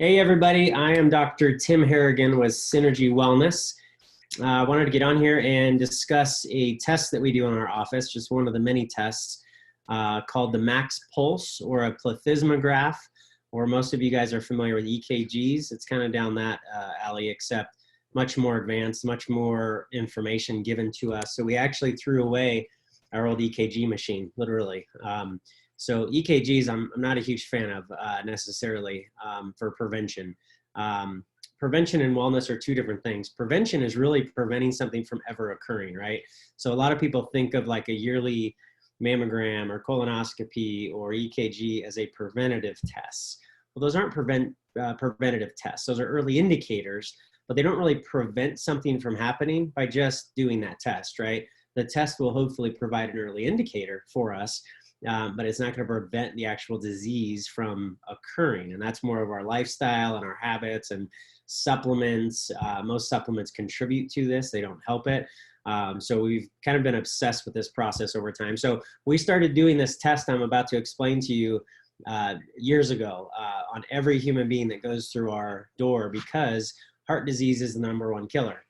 Hey everybody, I am Dr. Tim Harrigan with Synergy Wellness. I wanted to get on here and discuss a test that we do in our office, just one of the many tests called the Max Pulse or a plethysmograph, or most of you guys are familiar with EKGs. It's kind of down that alley, except much more advanced, much more information given to us. So we actually threw away our old EKG machine, literally. So EKGs, I'm not a huge fan of necessarily for prevention. Prevention and wellness are two different things. Prevention is really preventing something from ever occurring, right? So a lot of people think of like a yearly mammogram or colonoscopy or EKG as a preventative test. Well, those aren't preventative tests. Those are early indicators, but they don't really prevent something from happening by just doing that test, right? The test will hopefully provide an early indicator for us, but it's not going to prevent the actual disease from occurring. And that's more of our lifestyle and our habits and supplements. Most supplements contribute to this. They don't help it. So we've kind of been obsessed with this process over time. So we started doing this test I'm about to explain to you years ago on every human being that goes through our door, because heart disease is the #1 killer.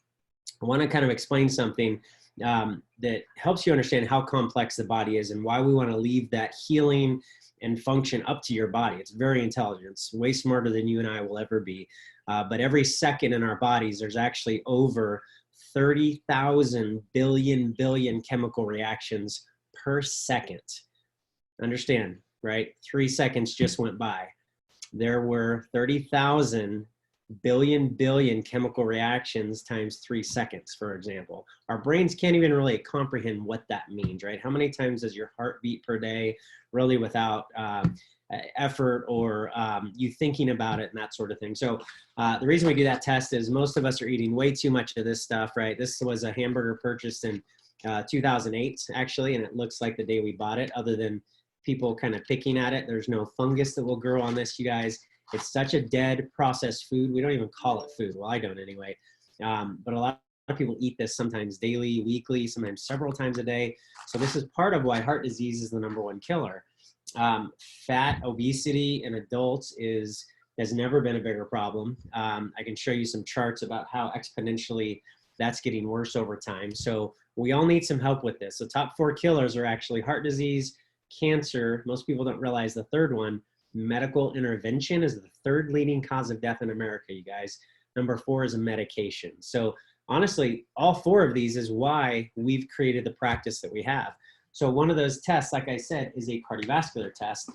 I want to kind of explain something that helps you understand how complex the body is and why we want to leave that healing and function up to your body. It's very intelligent. It's way smarter than you and I will ever be. But every second in our bodies, there's actually over 30,000 billion chemical reactions per second. Understand, right? 3 seconds just went by. There were 30,000 billion chemical reactions times 3 seconds, for example. Our brains can't even really comprehend what that means, right? How many times does your heart beat per day, really without effort or you thinking about it and that sort of thing. So the reason we do that test is most of us are eating way too much of this stuff, right? This was a hamburger purchased in 2008, actually, and it looks like the day we bought it, other than people kind of picking at it. There's no fungus that will grow on this, you guys. It's such a dead processed food. We don't even call it food. Well, I don't anyway. But a lot of people eat this sometimes daily, weekly, sometimes several times a day. So this is part of why heart disease is the #1 killer. Fat, obesity in adults has never been a bigger problem. I can show you some charts about how exponentially that's getting worse over time. So we all need some help with this. So top 4 killers are actually heart disease, cancer. Most people don't realize the third one. Medical intervention is the 3rd leading cause of death in America, you guys. #4 is a medication. So honestly, all 4 of these is why we've created the practice that we have. So one of those tests, like I said, is a cardiovascular test.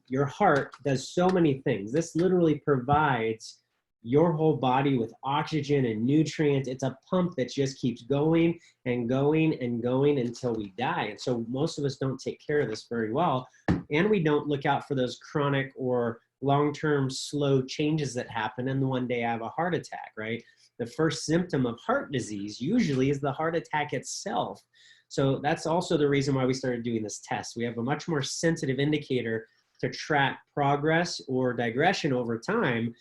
Your heart does so many things. This literally provides your whole body with oxygen and nutrients. It's a pump that just keeps going and going and going until we die. And so most of us don't take care of this very well. And we don't look out for those chronic or long-term slow changes that happen. And one day I have a heart attack, right? The first symptom of heart disease usually is the heart attack itself. So that's also the reason why we started doing this test. We have a much more sensitive indicator to track progress or digression over time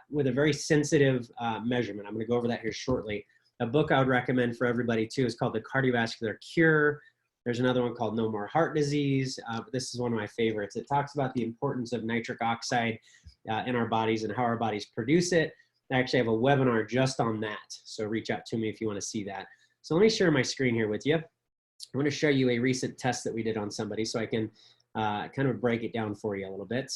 with a very sensitive measurement. I'm going to go over that here shortly. A book I would recommend for everybody too is called The Cardiovascular Cure. There's another one called No More Heart Disease. This is one of my favorites. It talks about the importance of nitric oxide in our bodies and how our bodies produce it. I actually have a webinar just on that. So reach out to me if you want to see that. So let me share my screen here with you. I want to show you a recent test that we did on somebody so I can kind of break it down for you a little bit.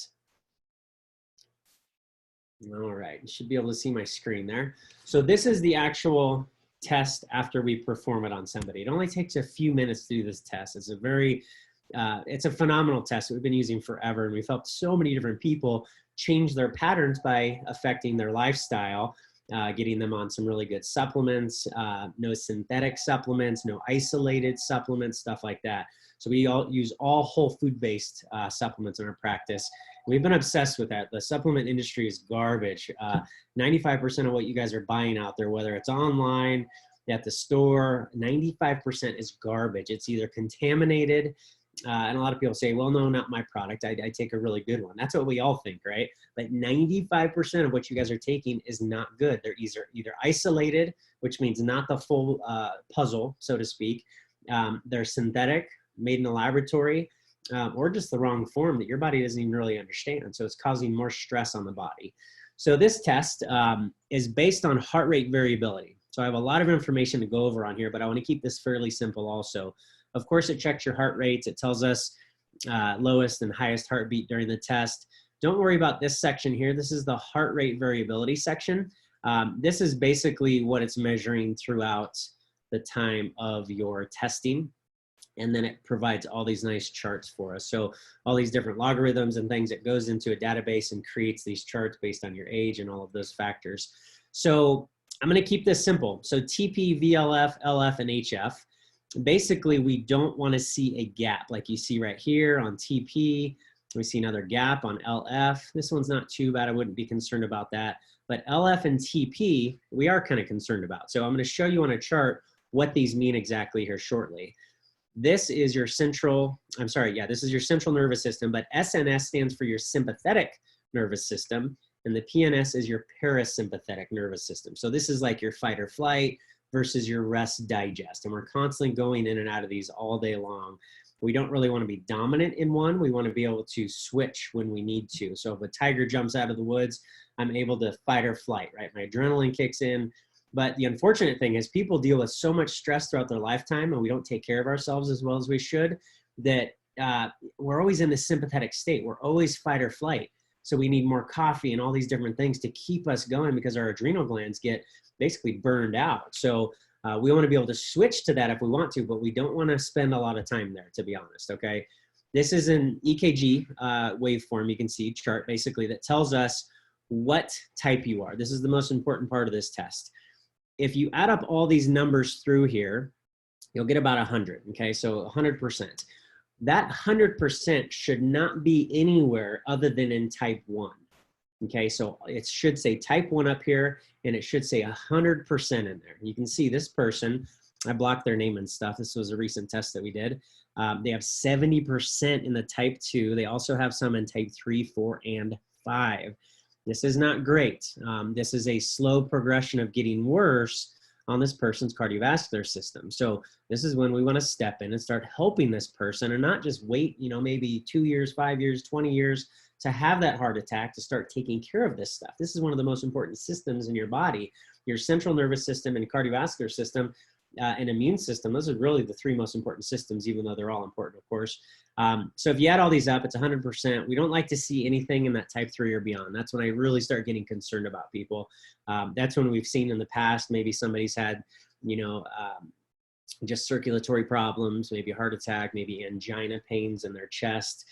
All right, you should be able to see my screen there. So this is the actual test after we perform it on somebody. It only takes a few minutes to do this test. It's a phenomenal test that we've been using forever, and we've helped so many different people change their patterns by affecting their lifestyle, getting them on some really good supplements, no synthetic supplements, no isolated supplements, stuff like that. So we all use all whole food-based supplements in our practice. We've been obsessed with that. The supplement industry is garbage. 95% of what you guys are buying out there, whether it's online, at the store, 95% is garbage. It's either contaminated, and a lot of people say, well, no, not my product. I take a really good one. That's what we all think, right? But 95% of what you guys are taking is not good. They're either isolated, which means not the full puzzle, so to speak. They're synthetic, made in a laboratory, or just the wrong form that your body doesn't even really understand. So it's causing more stress on the body. So this test is based on heart rate variability. So I have a lot of information to go over on here, but I want to keep this fairly simple also. Of course, it checks your heart rates. It tells us lowest and highest heartbeat during the test. Don't worry about this section here. This is the heart rate variability section. This is basically what it's measuring throughout the time of your testing. And then it provides all these nice charts for us. So all these different logarithms and things, it goes into a database and creates these charts based on your age and all of those factors. So I'm going to keep this simple. So TP, VLF, LF, and HF. Basically, we don't want to see a gap like you see right here on TP. We see another gap on LF. This one's not too bad. I wouldn't be concerned about that. But LF and TP, we are kind of concerned about. So I'm going to show you on a chart what these mean exactly here shortly. This is your central, this is your central nervous system, but SNS stands for your sympathetic nervous system, and the PNS is your parasympathetic nervous system. So this is like your fight or flight versus your rest digest, and we're constantly going in and out of these all day long. We don't really want to be dominant in one. We want to be able to switch when we need to. So if a tiger jumps out of the woods, I'm able to fight or flight, right? My adrenaline kicks in. But the unfortunate thing is people deal with so much stress throughout their lifetime, and we don't take care of ourselves as well as we should, that we're always in this sympathetic state. We're always fight or flight. So we need more coffee and all these different things to keep us going because our adrenal glands get basically burned out. So we want to be able to switch to that if we want to, but we don't want to spend a lot of time there, to be honest, okay? This is an EKG waveform, you can see, chart basically, that tells us what type you are. This is the most important part of this test. If you add up all these numbers through here, you'll get about 100, okay? So 100%. That 100% should not be anywhere other than in type 1, okay? So it should say type 1 up here, and it should say 100% in there. You can see this person, I blocked their name and stuff. This was a recent test that we did. They have 70% in the type 2. They also have some in type 3, 4, and 5. This is not great. This is a slow progression of getting worse on this person's cardiovascular system. So this is when we want to step in and start helping this person and not just wait, maybe 2 years, 5 years, 20 years to have that heart attack, to start taking care of this stuff. This is one of the most important systems in your body. Your central nervous system and cardiovascular system and immune system, those are really the three most important systems, even though they're all important, of course. So if you add all these up, it's 100%. We don't like to see anything in that type 3 or beyond. That's when I really start getting concerned about people. That's when we've seen in the past, maybe somebody's had, just circulatory problems, maybe a heart attack, maybe angina pains in their chest,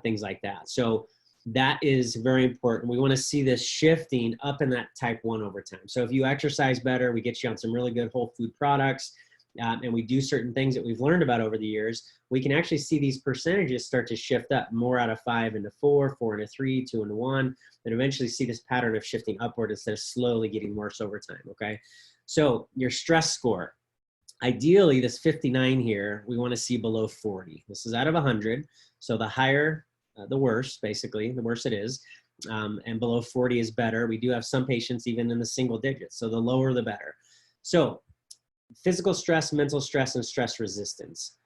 things like that. So that is very important. We want to see this shifting up in that type 1 over time. So if you exercise better, we get you on some really good whole food products, and we do certain things that we've learned about over the years, we can actually see these percentages start to shift up more out of 5 into 4, 4 into 3, 2 into 1, and eventually see this pattern of shifting upward instead of slowly getting worse over time, okay? So your stress score, ideally this 59 here, we want to see below 40. This is out of 100, so the higher, the worse, basically, the worse it is, and below 40 is better. We do have some patients even in the single digits, so the lower the better. So physical stress, mental stress, and stress resistance.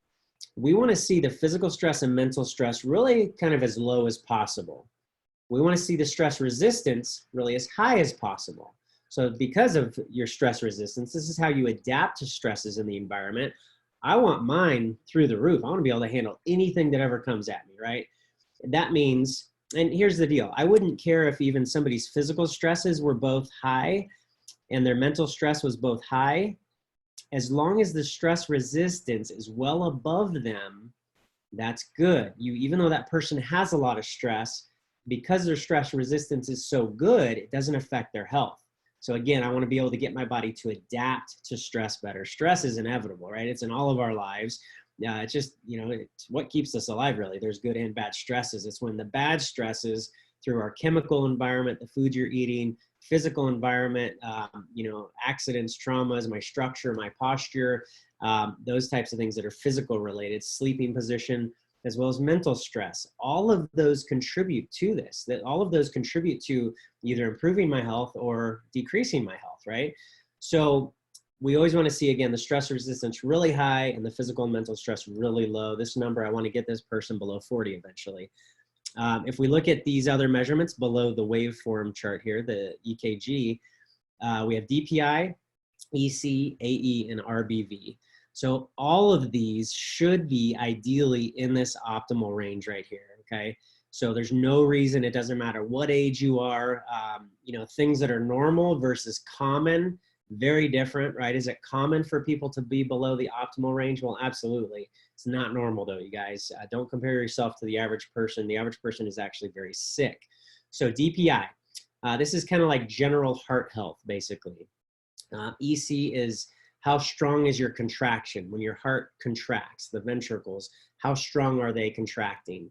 We want to see the physical stress and mental stress really kind of as low as possible. We want to see the stress resistance really as high as possible. So because of your stress resistance, this is how you adapt to stresses in the environment. I want mine through the roof. I want to be able to handle anything that ever comes at me, right? That means, and here's the deal, I wouldn't care if even somebody's physical stresses were both high and their mental stress was both high. As long as the stress resistance is well above them, that's good. Even though that person has a lot of stress, because their stress resistance is so good, it doesn't affect their health. So again, I want to be able to get my body to adapt to stress better. Stress is inevitable, right? It's in all of our lives. It's just, it's what keeps us alive, really. There's good and bad stresses. It's when the bad stresses through our chemical environment, the food you're eating, physical environment, accidents, traumas, my structure, my posture, those types of things that are physical related, sleeping position, as well as mental stress. All of those contribute to this, all of those contribute to either improving my health or decreasing my health, right? So we always want to see, again, the stress resistance really high and the physical and mental stress really low. This number, I want to get this person below 40 eventually. If we look at these other measurements below the waveform chart here, the EKG, we have DPI, EC, AE, and RBV. So all of these should be ideally in this optimal range right here, okay? So there's no reason, it doesn't matter what age you are, you know, things that are normal versus common, very different, right? Is it common for people to be below the optimal range? Well, absolutely. It's not normal though, you guys. Don't compare yourself to the average person. The average person is actually very sick. So DPI, this is kind of like general heart health, basically. EC is how strong is your contraction? When your heart contracts, the ventricles, how strong are they contracting?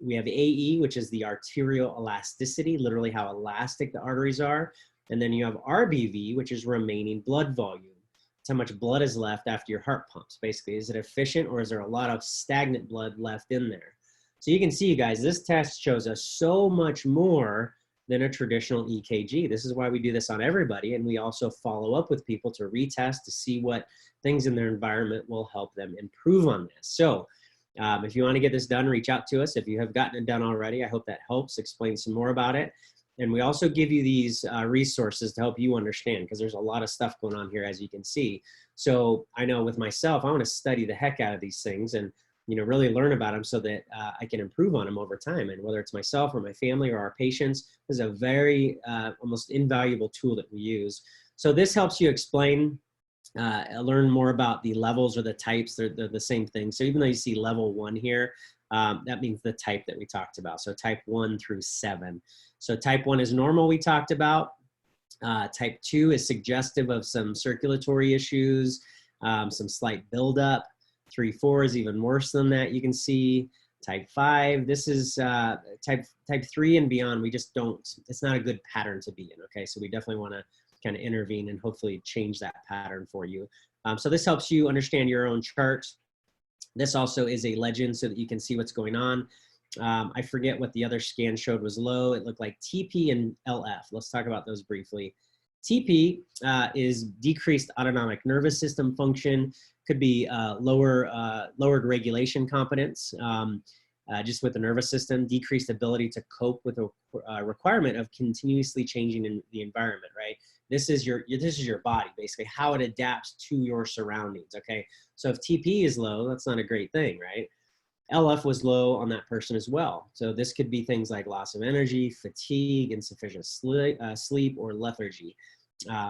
We have AE, which is the arterial elasticity, literally how elastic the arteries are. And then you have RBV, which is remaining blood volume. It's how much blood is left after your heart pumps, basically. Is it efficient or is there a lot of stagnant blood left in there? So you can see, you guys, this test shows us so much more than a traditional EKG. This is why we do this on everybody. And we also follow up with people to retest to see what things in their environment will help them improve on this. So if you want to get this done, reach out to us. If you have gotten it done already, I hope that helps explain some more about it. And we also give you these resources to help you understand, because there's a lot of stuff going on here, as you can see. So I know with myself, I want to study the heck out of these things and, you know, really learn about them so that I can improve on them over time. And whether it's myself or my family or our patients, this is a very almost invaluable tool that we use. So this helps you explain, learn more about the levels or the types. They're the same thing. So even though you see level 1 here, that means the type that we talked about. So type 1 through 7. So type 1 is normal, we talked about. Type 2 is suggestive of some circulatory issues, some slight buildup. 3, 4 is even worse than that, you can see. Type 5, this is type 3 and beyond, we just don't, it's not a good pattern to be in, okay? So we definitely want to kind of intervene and hopefully change that pattern for you. So this helps you understand your own chart. This also is a legend so that you can see what's going on. I forget what the other scan showed was low. It looked like TP and LF. Let's talk about those briefly. TP is decreased autonomic nervous system function, could be lowered regulation competence, just with the nervous system, decreased ability to cope with a requirement of continuously changing in the environment, right? This is your body, basically, how it adapts to your surroundings, okay? So if TP is low, that's not a great thing, right? LF was low on that person as well. So this could be things like loss of energy, fatigue, insufficient sleep, or lethargy.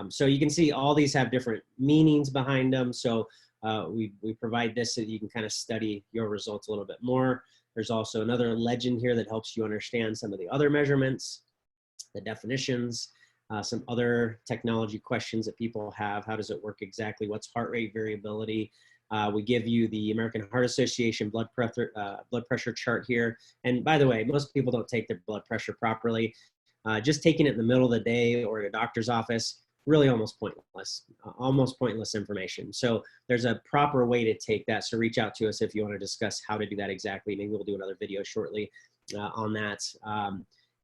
So you can see all these have different meanings behind them. So we provide this so that you can kind of study your results a little bit more. There's also another legend here that helps you understand some of the other measurements, the definitions, some other technology questions that people have. How does it work exactly? What's heart rate variability? We give you the American Heart Association blood pressure chart here. And by the way, most people don't take their blood pressure properly. Just taking it in the middle of the day or at a doctor's office, really almost pointless information. So there's a proper way to take that. So reach out to us if you want to discuss how to do that exactly. Maybe we'll do another video shortly on that.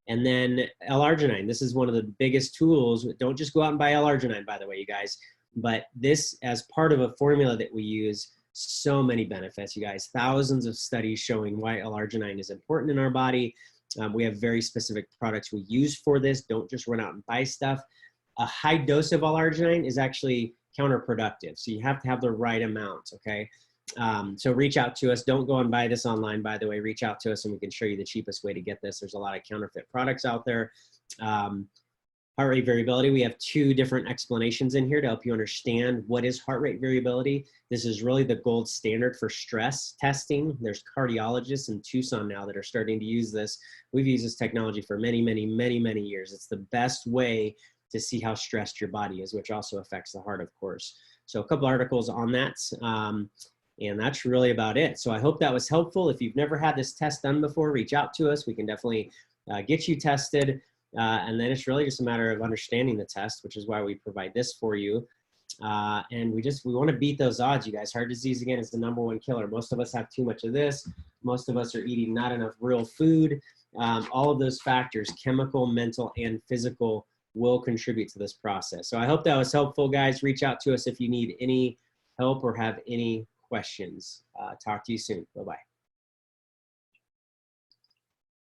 And then L-arginine, this is one of the biggest tools. Don't just go out and buy L-arginine, by the way, you guys. But this, as part of a formula that we use, so many benefits, you guys. Thousands of studies showing why L-arginine is important in our body. We have very specific products we use for this. Don't just run out and buy stuff. A high dose of L-arginine is actually counterproductive. So you have to have the right amount, okay? So reach out to us. Don't go and buy this online, by the way. Reach out to us and we can show you the cheapest way to get this. There's a lot of counterfeit products out there. Heart rate variability, we have 2 different explanations in here to help you understand what is heart rate variability. This is really the gold standard for stress testing. There's cardiologists in Tucson now that are starting to use this. We've used this technology for many, many, many, many years. It's the best way to see how stressed your body is, which also affects the heart, of course. So a couple articles on that, and that's really about it. So I hope that was helpful. If you've never had this test done before, reach out to us. We can definitely get you tested. And then it's really just a matter of understanding the test, which is why we provide this for you. And we want to beat those odds, you guys. Heart disease, again, is the #1 killer. Most of us have too much of this. Most of us are eating not enough real food. All of those factors, chemical, mental, and physical, will contribute to this process. So I hope that was helpful, guys. Reach out to us if you need any help or have any questions. Talk to you soon. Bye-bye.